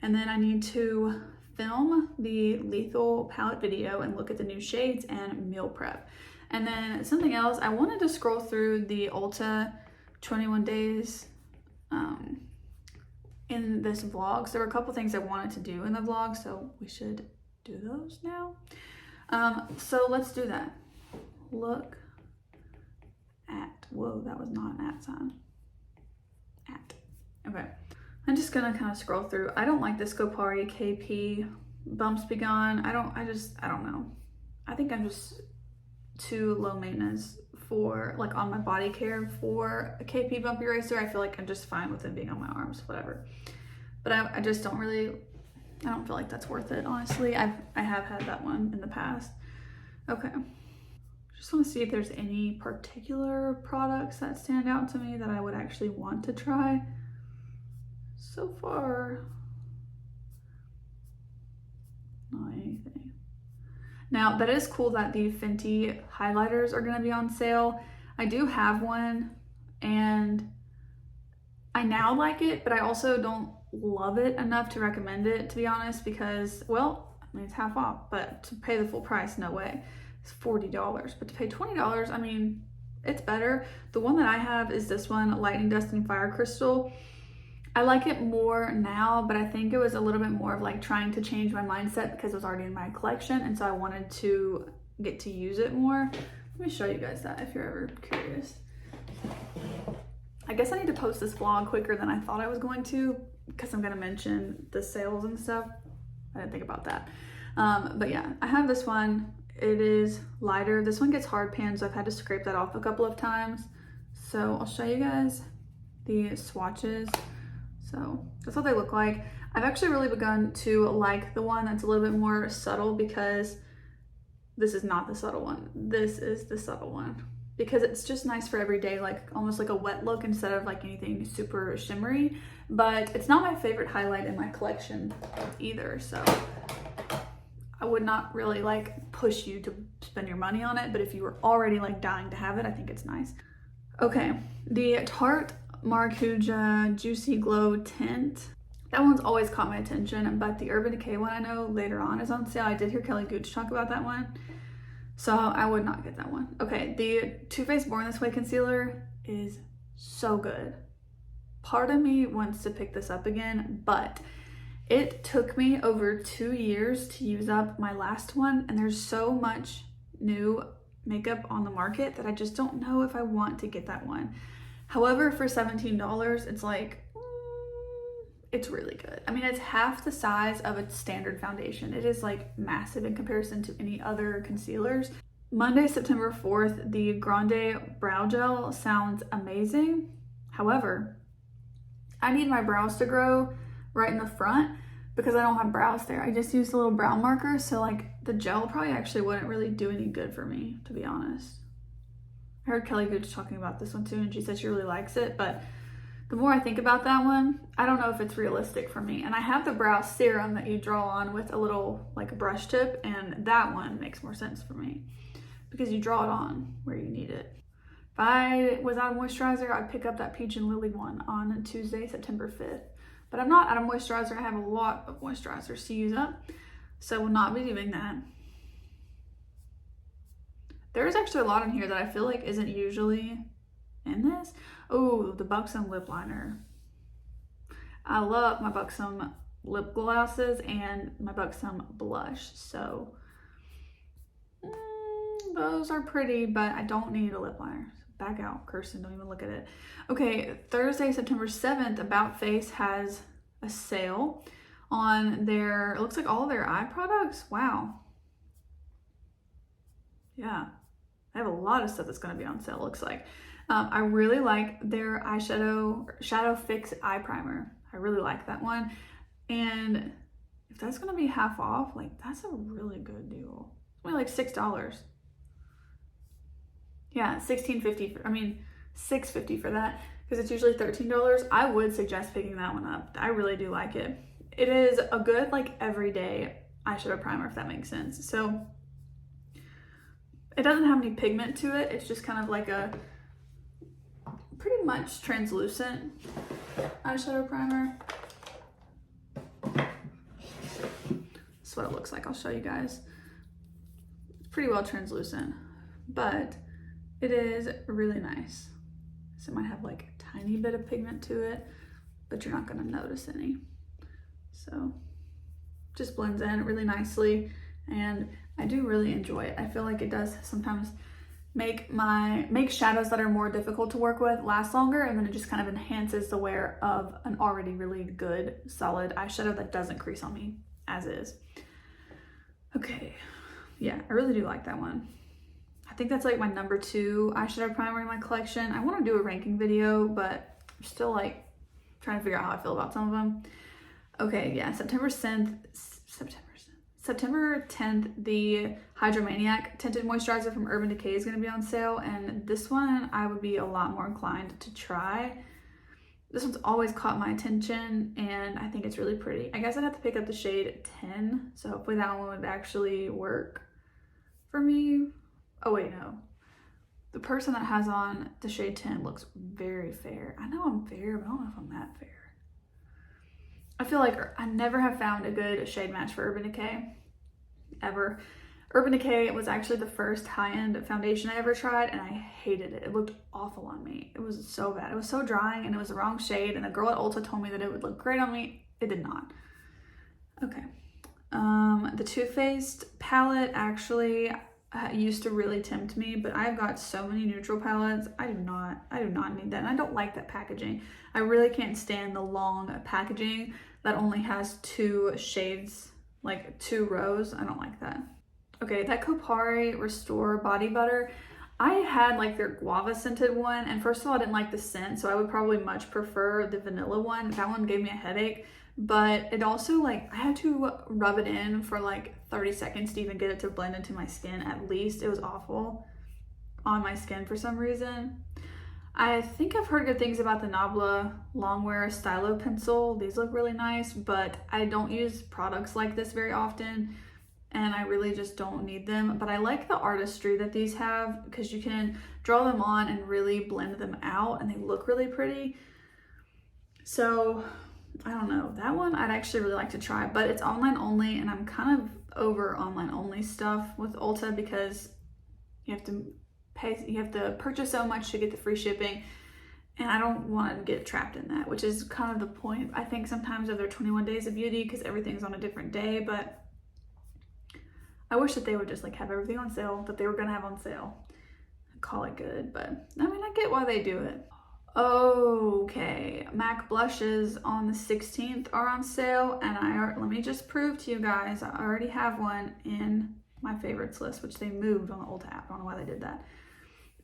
And then I need to film the Lethal palette video and look at the new shades and meal prep. And then something else, I wanted to scroll through the Ulta 21 days in this vlog. So there were a couple things I wanted to do in the vlog, so we should do those now. So let's do that. Look at, whoa, that was not an at sign. At, okay. I'm just gonna kind of scroll through. I don't like this Peri KP bumps be gone. I don't know. I think I'm just too low maintenance for like on my body care for a KP bump eraser. I feel like I'm just fine with it being on my arms, whatever. But I just don't really, I don't feel like that's worth it, honestly. I have had that one in the past. Okay. Just want to see if there's any particular products that stand out to me that I would actually want to try. So far, not anything. Now, that is cool that the Fenty highlighters are going to be on sale. I do have one, and I now like it, but I also don't love it enough to recommend it, to be honest, because, well, I mean, it's half off, but to pay the full price, no way. It's $40, but to pay $20, I mean, it's better. The one that I have is this one, Lightning Dust and Fire Crystal. I like it more now, but I think it was a little bit more of like trying to change my mindset because it was already in my collection, and so I wanted to get to use it more. Let me show you guys that if you're ever curious. I guess I need to post this vlog quicker than I thought I was going to because I'm going to mention the sales and stuff. I didn't think about that. But yeah, I have this one. It is lighter. This one gets hard pan, so I've had to scrape that off a couple of times. So I'll show you guys the swatches. So that's what they look like. I've actually really begun to like the one that's a little bit more subtle because this is not the subtle one. This is the subtle one because it's just nice for every day, like almost like a wet look instead of like anything super shimmery. But it's not my favorite highlight in my collection either. So I would not really like push you to spend your money on it. But if you were already like dying to have it, I think it's nice. Okay, the Tarte Maracuja Juicy Glow Tint. That one's always caught my attention, but the Urban Decay one I know later on is on sale. I did hear Kelly Gooch talk about that one, so I would not get that one. Okay, the Too Faced Born This Way concealer is so good. Part of me wants to pick this up again, but it took me over 2 years to use up my last one, and there's so much new makeup on the market that I just don't know if I want to get that one. However, for $17, it's like, it's really good. I mean, it's half the size of a standard foundation. It is like massive in comparison to any other concealers. Monday, September 4th, the Grande Brow Gel sounds amazing. However, I need my brows to grow right in the front because I don't have brows there. I just used a little brow marker, so like the gel probably actually wouldn't really do any good for me, to be honest. I heard Kelly Gooch talking about this one too, and she said she really likes it, but the more I think about that one, I don't know if it's realistic for me. And I have the brow serum that you draw on with a little like brush tip, and that one makes more sense for me because you draw it on where you need it. If I was out of moisturizer, I'd pick up that Peach and Lily one on Tuesday, September 5th. But I'm not out of moisturizer. I have a lot of moisturizers to use up, so I will not be doing that. There's actually a lot in here that I feel like isn't usually in this. Oh, the Buxom lip liner. I love my Buxom lip glosses and my Buxom blush. So those are pretty, but I don't need a lip liner. Back out, Kirsten, don't even look at it. Okay, Thursday, September 7th, About Face has a sale on their, it looks like all their eye products. Wow. Yeah. I have a lot of stuff that's going to be on sale, looks like. I really like their eyeshadow, Shadow Fix Eye Primer. I really like that one. And if that's going to be half off, like that's a really good deal. It's only like $6. Yeah, $6.50 for that because it's usually $13. I would suggest picking that one up. I really do like it. It is a good like everyday eyeshadow primer, if that makes sense. So it doesn't have any pigment to it. It's just kind of like a pretty much translucent eyeshadow primer. That's what it looks like. I'll show you guys. It's pretty well translucent, but it is really nice. So it might have like a tiny bit of pigment to it, but you're not gonna notice any. So just blends in really nicely, and I do really enjoy it. I feel like it does sometimes make shadows that are more difficult to work with last longer, and then it just kind of enhances the wear of an already really good solid eyeshadow that doesn't crease on me as is. Okay, yeah, I really do like that one. I think that's like my number 2 eyeshadow primer in my collection. I want to do a ranking video, but I'm still like trying to figure out how I feel about some of them. Okay, yeah, September 10th, the Hydromaniac Tinted Moisturizer from Urban Decay is going to be on sale, and this one I would be a lot more inclined to try. This one's always caught my attention, and I think it's really pretty. I guess I'd have to pick up the shade 10, so hopefully that one would actually work for me. Oh wait, no. The person that has on the shade 10 looks very fair. I know I'm fair, but I don't know if I'm that fair. I feel like I never have found a good shade match for Urban Decay, ever. Urban Decay was actually the first high-end foundation I ever tried, and I hated it. It looked awful on me. It was so bad. It was so drying, and it was the wrong shade, and the girl at Ulta told me that it would look great on me. It did not. Okay. The Too Faced palette actually used to really tempt me, but I've got so many neutral palettes. I do not need that, and I don't like that packaging. I really can't stand the long packaging that only has 2 shades, like 2 rows. I don't like that. Okay, that Peri Restore Body Butter, I had like their guava scented one, and first of all, I didn't like the scent, so I would probably much prefer the vanilla one. That one gave me a headache, but it also, like, I had to rub it in for like 30 seconds to even get it to blend into my skin at least. It was awful on my skin for some reason. I think I've heard good things about the Nabla Longwear Stylo Pencil. These look really nice, but I don't use products like this very often, and I really just don't need them. But I like the artistry that these have because you can draw them on and really blend them out, and they look really pretty. So I don't know, that one I'd actually really like to try, but it's online only, and I'm kind of over online only stuff with Ulta because you have to purchase so much to get the free shipping, and I don't want to get trapped in that, which is kind of the point, I think, sometimes of their 21 days of beauty, because everything's on a different day. But I wish that they would just like have everything on sale that they were gonna have on sale and call it good. But I mean, I get why they do it. Okay, MAC blushes on the 16th are on sale, and let me just prove to you guys, I already have one in my favorites list, which they moved on the Ulta app. I don't know why they did that.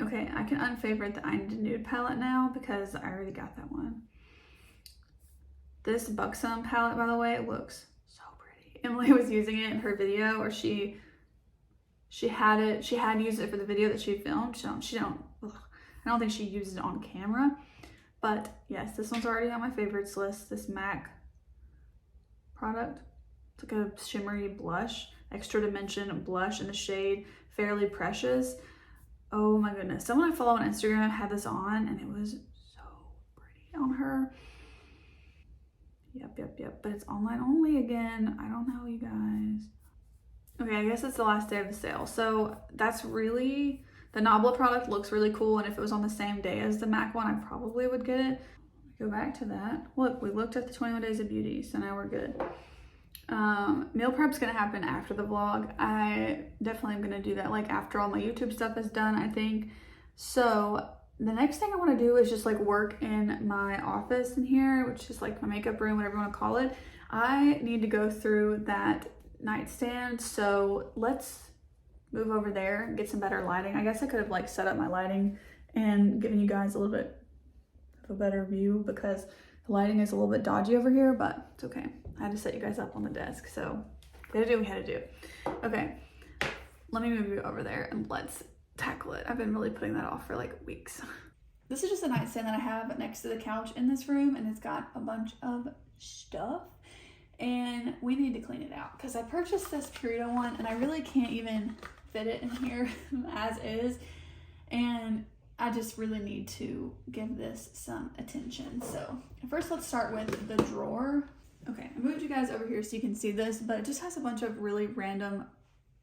Okay, I can unfavorite the I Need a Nude palette now because I already got that one. This Buxom palette, by the way, looks so pretty. Emily was using it in her video, or she had used it for the video that she filmed. I don't think she used it on camera, but yes, this one's already on my favorites list. This MAC product, it's like a shimmery blush, extra dimension blush in the shade Fairly Precious. Oh my goodness, someone I follow on Instagram had this on, and it was so pretty on her. Yep, but it's online only again. I don't know, you guys. Okay, I guess it's the last day of the sale, so that's really, the Nabla product looks really cool, and if it was on the same day as the MAC one, I probably would get it. Go back to that. Look, we looked at the 21 days of beauty, so now we're good. Meal prep's gonna happen after the vlog. I definitely am gonna do that like after all my YouTube stuff is done, I think. So the next thing I want to do is just like work in my office in here, which is like my makeup room, whatever you want to call it. I need to go through that nightstand, so let's move over there and get some better lighting. I guess I could have like set up my lighting and given you guys a little bit of a better view because the lighting is a little bit dodgy over here, but it's okay. I had to set you guys up on the desk, so we had to do what we had to do. Okay, let me move you over there and let's tackle it. I've been really putting that off for like weeks. This is just a nightstand that I have next to the couch in this room, and it's got a bunch of stuff, and we need to clean it out because I purchased this Purito one and I really can't even fit it in here as is, and I just really need to give this some attention. So first, let's start with the drawer. Okay, I moved you guys over here so you can see this, but it just has a bunch of really random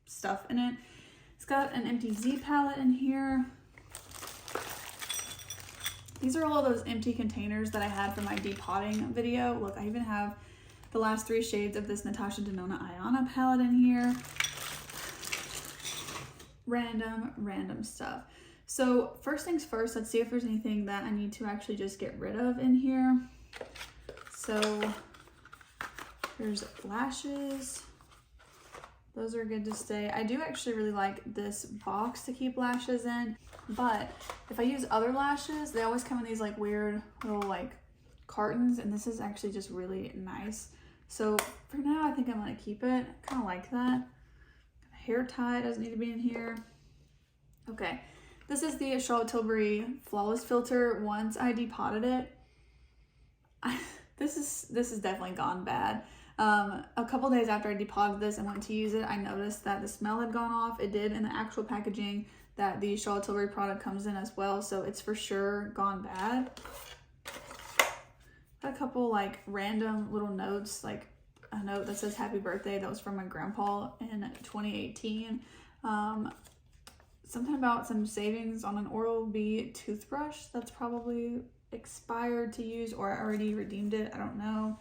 stuff in it. It's got an empty Z palette in here. These are all of those empty containers that I had for my depotting video. Look, I even have the last 3 shades of this Natasha Denona Ayana palette in here. Random stuff. So first things first, let's see if there's anything that I need to actually just get rid of in here. So there's lashes, Those are good to stay. I do actually really like this box to keep lashes in, but if I use other lashes, they always come in these like weird little like cartons, and this is actually just really nice. So for now, I think I'm gonna keep it. Kind of like that. Hair tie doesn't need to be in here. Okay, this is the Charlotte Tilbury Flawless Filter. Once I depotted it, this is definitely gone bad. A couple days after I depotted this and went to use it, I noticed that the smell had gone off. It did in the actual packaging that the Charlotte Tilbury product comes in as well, so it's for sure gone bad. Got a couple like random little notes, like a note that says happy birthday that was from my grandpa in 2018. Something about some savings on an Oral-B toothbrush that's probably expired to use, or I already redeemed it, I don't know.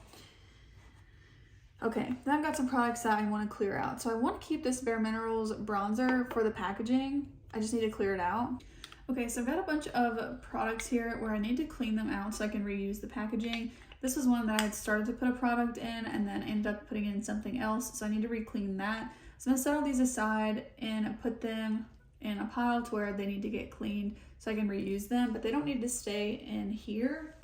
Okay, then I've got some products that I want to clear out. So I want to keep this Bare Minerals bronzer for the packaging. I just need to clear it out. Okay, so I've got a bunch of products here where I need to clean them out so I can reuse the packaging. This was one that I had started to put a product in and then ended up putting in something else, so I need to re-clean that. So I'm gonna set all these aside and put them in a pile to where they need to get cleaned so I can reuse them, but they don't need to stay in here.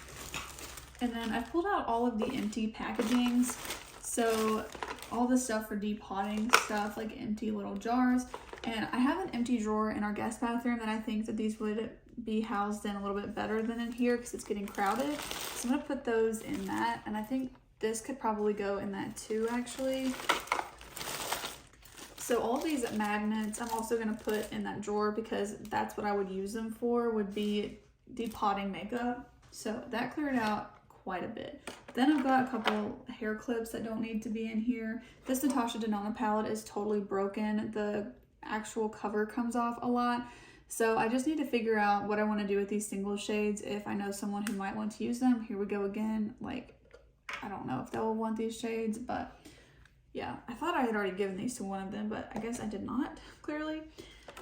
And then I pulled out all of the empty packagings. So all the stuff for depotting stuff, like empty little jars. And I have an empty drawer in our guest bathroom that I think that these would be housed in a little bit better than in here because it's getting crowded. So I'm gonna put those in that. And I think this could probably go in that too, actually. So all these magnets, I'm also gonna put in that drawer because that's what I would use them for, would be depotting makeup. So that cleared out quite a bit. Then I've got a couple hair clips that don't need to be in here. This Natasha Denona palette is totally broken. The actual cover comes off a lot. So I just need to figure out what I want to do with these single shades if I know someone who might want to use them. Here we go again. Like, I don't know if they'll want these shades, but yeah, I thought I had already given these to one of them, but I guess I did not, clearly.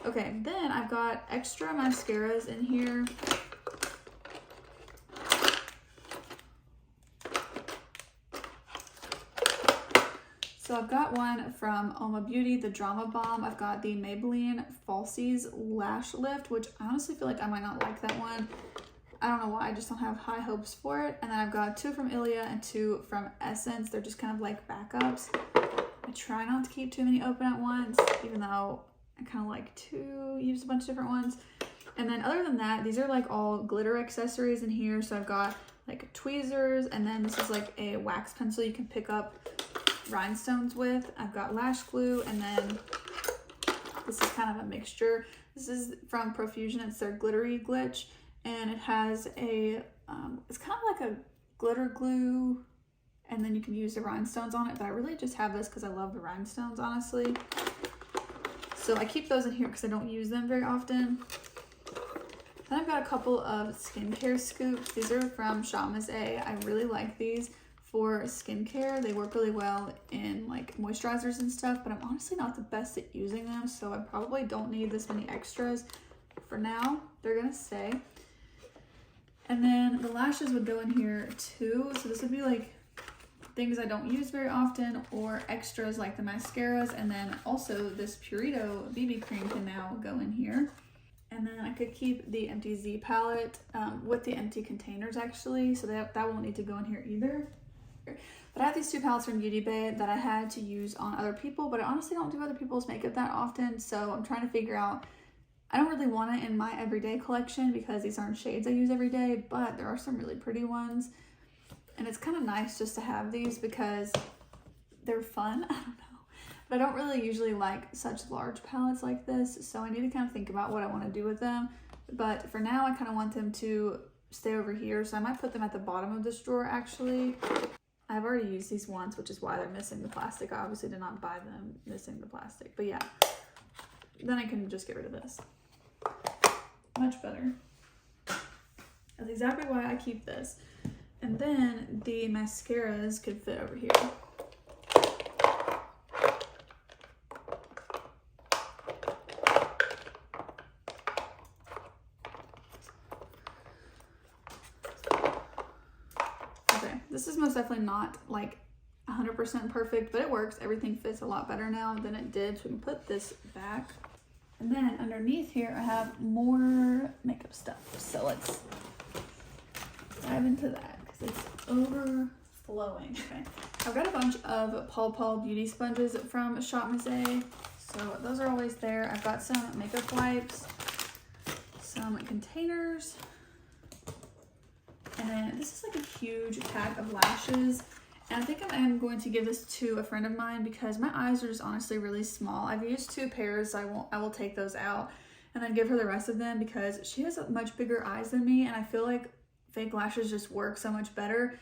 Okay, then I've got extra mascaras in here. So I've got one from Oma Beauty, the Drama Bomb. I've got the Maybelline Falsies Lash Lift, which I honestly feel like I might not like that one. I don't know why, I just don't have high hopes for it. And then I've got two from Ilia and two from Essence. They're just kind of like backups. I try not to keep too many open at once, even though I kind of like to use a bunch of different ones. And then other than that, these are like all glitter accessories in here. So I've got like tweezers, and then this is like a wax pencil you can pick up rhinestones with. I've got lash glue, and then this is kind of a mixture. This is from Profusion. It's their glittery glitch, and it has a it's kind of like a glitter glue, and then you can use the rhinestones on it, but I really just have this because I love the rhinestones, honestly. So I keep those in here because I don't use them very often. Then I've got a couple of skincare scoops. These are from Shamas A. I really like these for skincare. They work really well in like moisturizers and stuff, but I'm honestly not the best at using them, so I probably don't need this many extras. For now, they're gonna stay. And then the lashes would go in here too. So this would be like things I don't use very often, or extras like the mascaras, and then also this Purito BB cream can now go in here. And then I could keep the empty Z palette with the empty containers actually, so that won't need to go in here either. But I have these two palettes from Beauty Bay that I had to use on other people, but I honestly don't do other people's makeup that often, so I'm trying to figure out, I don't really want it in my everyday collection because these aren't shades I use every day, but there are some really pretty ones. And it's kind of nice just to have these because they're fun, I don't know. But I don't really usually like such large palettes like this, so I need to kind of think about what I want to do with them. But for now, I kind of want them to stay over here, so I might put them at the bottom of this drawer actually. I've already used these once, which is why they're missing the plastic. I obviously did not buy them missing the plastic, but yeah. Then I can just get rid of this. Much better. That's exactly why I keep this. And then the mascaras could fit over here. This is most definitely not like 100% perfect, but it works. Everything fits a lot better now than it did. So we can put this back. And then underneath here, I have more makeup stuff. So let's dive into that because it's overflowing. Okay, I've got a bunch of Paw beauty sponges from Shop Miss A. So those are always there. I've got some makeup wipes, some containers, and then this is like a huge pack of lashes. And I think I am going to give this to a friend of mine because my eyes are just honestly really small. I've used 2 pairs, so I will take those out and then give her the rest of them because she has much bigger eyes than me, and I feel like fake lashes just work so much better.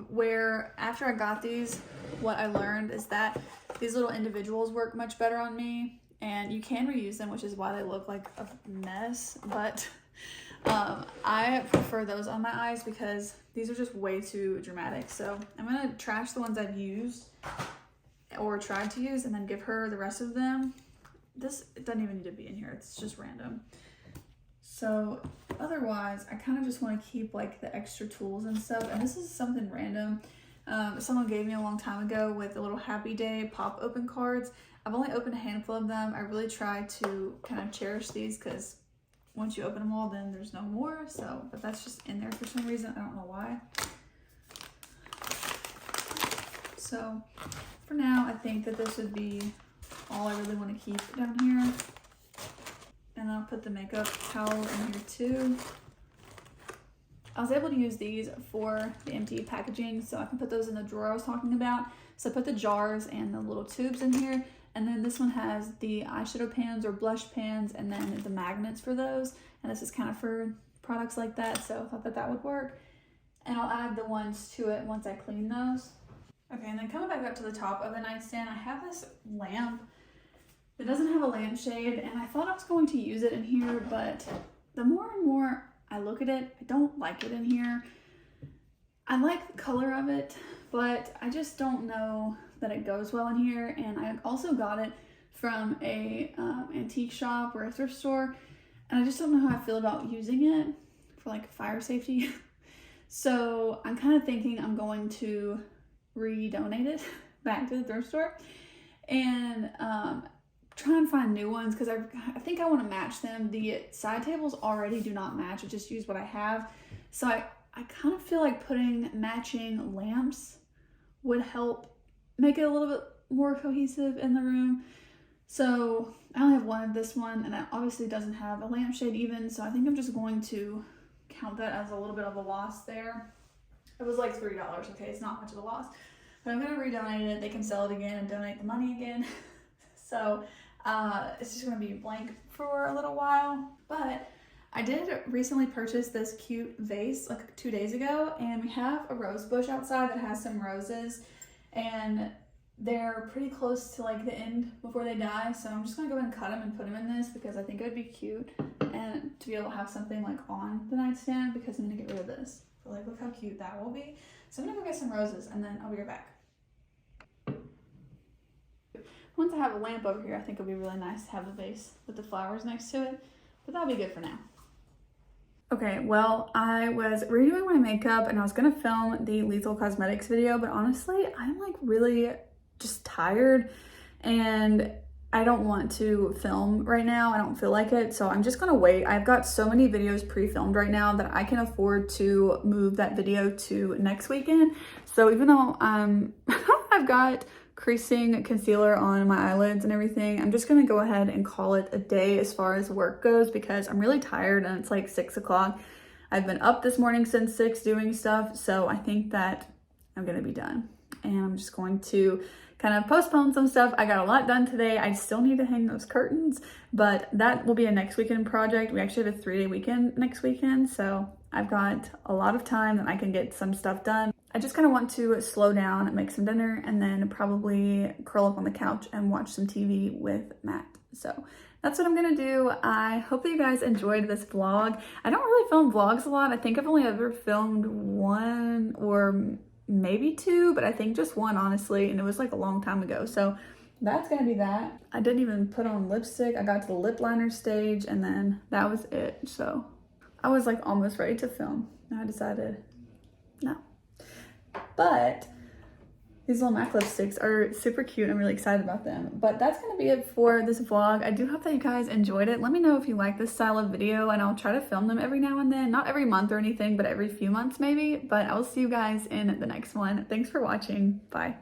Where after I got these, what I learned is that these little individuals work much better on me, and you can reuse them, which is why they look like a mess, but I prefer those on my eyes because these are just way too dramatic. So I'm gonna trash the ones I've used or tried to use and then give her the rest of them. This doesn't even need to be in here, it's just random. So otherwise, I kind of just want to keep like the extra tools and stuff. And this is something random. Someone gave me a long time ago with the little Happy Day pop open cards. I've only opened a handful of them. I really try to kind of cherish these because once you open them all, then there's no more. So, but that's just in there for some reason. I don't know why. So for now, I think that this would be all I really want to keep down here. And I'll put the makeup towel in here too. I was able to use these for the empty packaging, so I can put those in the drawer I was talking about. So I put the jars and the little tubes in here. And then this one has the eyeshadow pans or blush pans and then the magnets for those. And this is kind of for products like that, so I thought that that would work. And I'll add the ones to it once I clean those. Okay, and then coming back up to the top of the nightstand, I have this lamp. It doesn't have a lampshade, and I thought I was going to use it in here, but the more and more I look at it, I don't like it in here. I like the color of it, but I just don't know that it goes well in here. And I also got it from a antique shop or a thrift store, and I just don't know how I feel about using it for like fire safety. So I'm kind of thinking I'm going to re-donate it back to the thrift store and try and find new ones because I think I want to match them. The side tables already do not match. I just use what I have. So I kind of feel like putting matching lamps would help make it a little bit more cohesive in the room. So I only have one of this one, and it obviously doesn't have a lampshade even. So I think I'm just going to count that as a little bit of a loss there. It was like $3. Okay, it's not much of a loss. But I'm going to redonate it. They can sell it again and donate the money again. So it's just going to be blank for a little while. But I did recently purchase this cute vase like 2 days ago, and we have a rose bush outside that has some roses, and they're pretty close to like the end before they die. So I'm just going to go ahead and cut them and put them in this because I think it would be cute and to be able to have something like on the nightstand because I'm going to get rid of this. So like, look how cute that will be. So I'm going to go get some roses and then I'll be right back. Once I have a lamp over here, I think it'll be really nice to have a vase with the flowers next to it, but that'll be good for now. Okay, well, I was redoing my makeup and I was gonna film the Lethal Cosmetics video, but honestly, I'm like really just tired and I don't want to film right now. I don't feel like it, so I'm just gonna wait. I've got so many videos pre-filmed right now that I can afford to move that video to next weekend. So even though I've got creasing concealer on my eyelids and everything, I'm just gonna go ahead and call it a day as far as work goes because I'm really tired and it's like 6 o'clock. I've been up this morning since 6 doing stuff, so I think that I'm gonna be done. And I'm just going to kind of postpone some stuff. I got a lot done today. I still need to hang those curtains, but that will be a next weekend project. We actually have a 3-day weekend next weekend, so I've got a lot of time that I can get some stuff done. I just kind of want to slow down and make some dinner and then probably curl up on the couch and watch some TV with Matt. So that's what I'm gonna do. I hope that you guys enjoyed this vlog. I don't really film vlogs a lot. I think I've only ever filmed 1 or maybe 2, but I think just 1 honestly, and it was like a long time ago. So that's gonna be that. I didn't even put on lipstick. I got to the lip liner stage and then that was it. So I was like almost ready to film. Now I decided no. But These little MAC lipsticks are super cute. I'm really excited about them. But that's going to be it for this vlog. I do hope that you guys enjoyed it. Let me know if you like this style of video, and I'll try to film them every now and then. Not every month or anything, but every few months maybe. But I will see you guys in the next one. Thanks for watching. Bye.